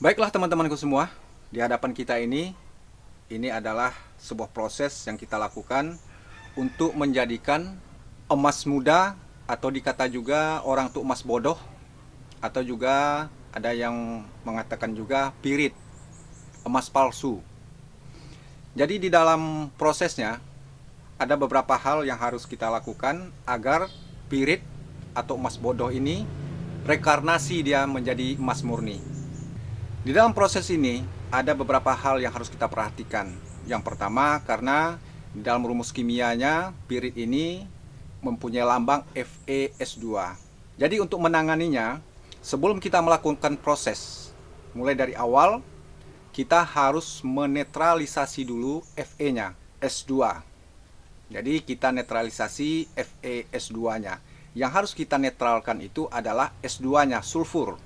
Baiklah teman-temanku semua, di hadapan kita ini adalah sebuah proses yang kita lakukan untuk menjadikan emas muda, atau dikata juga orang tuh emas bodoh, atau juga ada yang mengatakan juga pirit, emas palsu. Jadi di dalam prosesnya ada beberapa hal yang harus kita lakukan agar pirit atau emas bodoh ini rekarnasi dia menjadi emas murni. Di dalam proses ini ada beberapa hal yang harus kita perhatikan. Yang pertama, karena di dalam rumus kimianya pirit ini mempunyai lambang FeS2. Jadi untuk menanganinya, sebelum kita melakukan proses mulai dari awal, kita harus menetralisasi dulu Fe-nya, S2. Jadi kita netralisasi FeS2-nya. Yang harus kita netralkan itu adalah S2-nya, sulfur.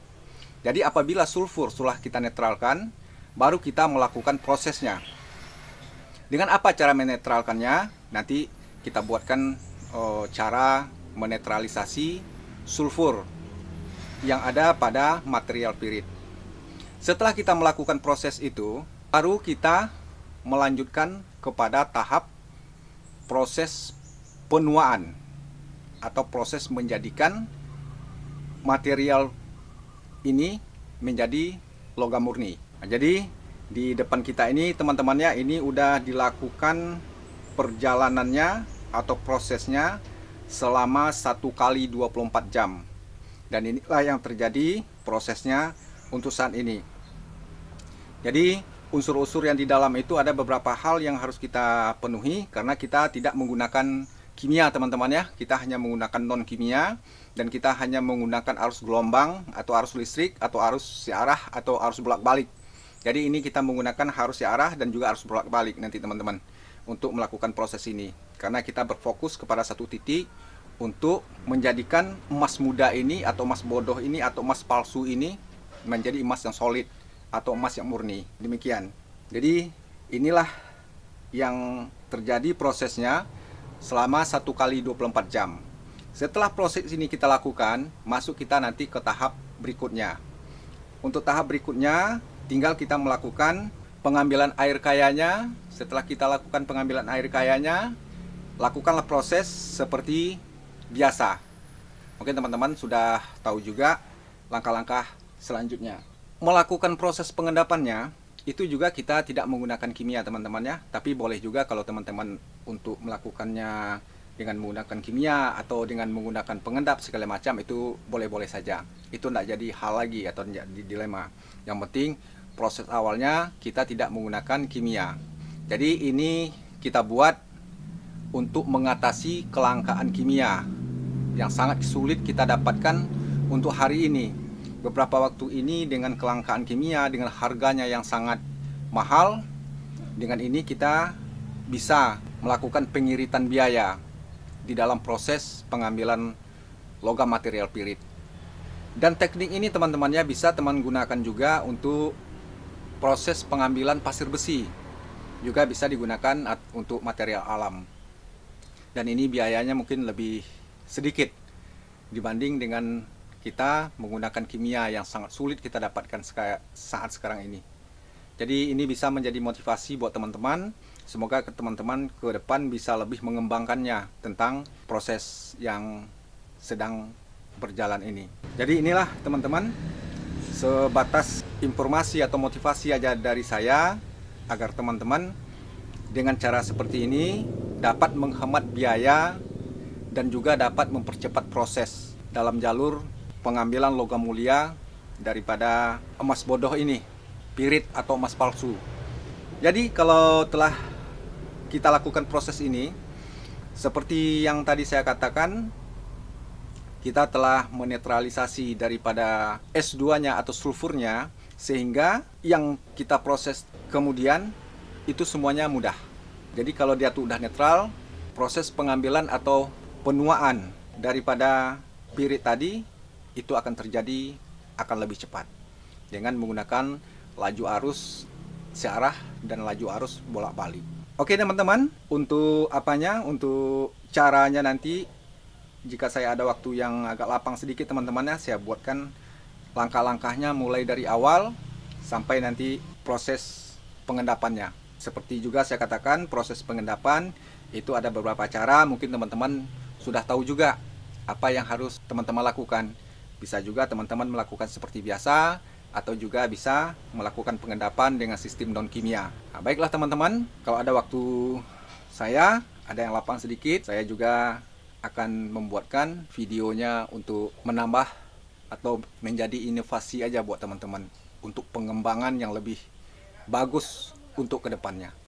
Jadi apabila sulfur sudah kita netralkan, baru kita melakukan prosesnya. Dengan apa cara menetralkannya? Nanti kita buatkan cara menetralisasi sulfur yang ada pada material pirit. Setelah kita melakukan proses itu, baru kita melanjutkan kepada tahap proses penuaan atau proses menjadikan material ini menjadi logam murni. Nah, jadi di depan kita ini teman-temannya ini udah dilakukan perjalanannya atau prosesnya selama 1 kali 24 jam. Dan inilah yang terjadi prosesnya untuk saat ini. Jadi unsur-unsur yang di dalam itu ada beberapa hal yang harus kita penuhi karena kita tidak menggunakan kimia teman-teman ya. Kita hanya menggunakan non kimia dan kita hanya menggunakan arus gelombang atau arus listrik atau arus searah atau arus bolak-balik. Jadi ini kita menggunakan arus searah dan juga arus bolak-balik nanti teman-teman untuk melakukan proses ini. Karena kita berfokus kepada satu titik untuk menjadikan emas muda ini atau emas bodoh ini atau emas palsu ini menjadi emas yang solid atau emas yang murni. Demikian. Jadi inilah yang terjadi prosesnya selama 1 kali 24 jam. Setelah proses ini kita lakukan, masuk kita nanti ke tahap berikutnya. Untuk tahap berikutnya, tinggal kita melakukan pengambilan air kayanya. Setelah kita lakukan pengambilan air kayanya, lakukanlah proses seperti biasa. Mungkin teman-teman sudah tahu juga langkah-langkah selanjutnya. Melakukan proses pengendapannya, itu juga kita tidak menggunakan kimia teman-teman ya. Tapi boleh juga kalau teman-teman untuk melakukannya dengan menggunakan kimia atau dengan menggunakan pengendap segala macam, itu boleh-boleh saja. Itu tidak jadi hal lagi atau jadi dilema. Yang penting proses awalnya kita tidak menggunakan kimia. Jadi ini kita buat untuk mengatasi kelangkaan kimia yang sangat sulit kita dapatkan untuk hari ini. Beberapa waktu ini dengan kelangkaan kimia, dengan harganya yang sangat mahal, dengan ini kita bisa melakukan pengiritan biaya di dalam proses pengambilan logam material pirit. Dan teknik ini teman-temannya bisa teman gunakan juga untuk proses pengambilan pasir besi. Juga bisa digunakan untuk material alam. Dan ini biayanya mungkin lebih sedikit dibanding dengan kita menggunakan kimia yang sangat sulit kita dapatkan saat sekarang ini. Jadi ini bisa menjadi motivasi buat teman-teman. Semoga teman-teman ke depan bisa lebih mengembangkannya tentang proses yang sedang berjalan ini. Jadi inilah teman-teman, sebatas informasi atau motivasi aja dari saya agar teman-teman dengan cara seperti ini dapat menghemat biaya dan juga dapat mempercepat proses dalam jalur pengambilan logam mulia daripada emas bodoh ini, pirit atau emas palsu. Jadi kalau telah kita lakukan proses ini, seperti yang tadi saya katakan, kita telah menetralisasi daripada S2-nya atau sulfurnya, sehingga yang kita proses kemudian itu semuanya mudah. Jadi kalau dia tuh udah netral, proses pengambilan atau penuaan daripada pirit tadi itu akan terjadi akan lebih cepat dengan menggunakan laju arus searah dan laju arus bolak-balik. Oke teman-teman, untuk untuk caranya nanti jika saya ada waktu yang agak lapang sedikit teman-temannya, saya buatkan langkah-langkahnya mulai dari awal sampai nanti proses pengendapannya. Seperti juga saya katakan, proses pengendapan itu ada beberapa cara, mungkin teman-teman sudah tahu juga apa yang harus teman-teman lakukan. Bisa juga teman-teman melakukan seperti biasa, atau juga bisa melakukan pengendapan dengan sistem non kimia. Nah, baiklah teman-teman, kalau ada waktu saya ada yang lapang sedikit, saya juga akan membuatkan videonya untuk menambah atau menjadi inovasi aja buat teman-teman untuk pengembangan yang lebih bagus untuk kedepannya.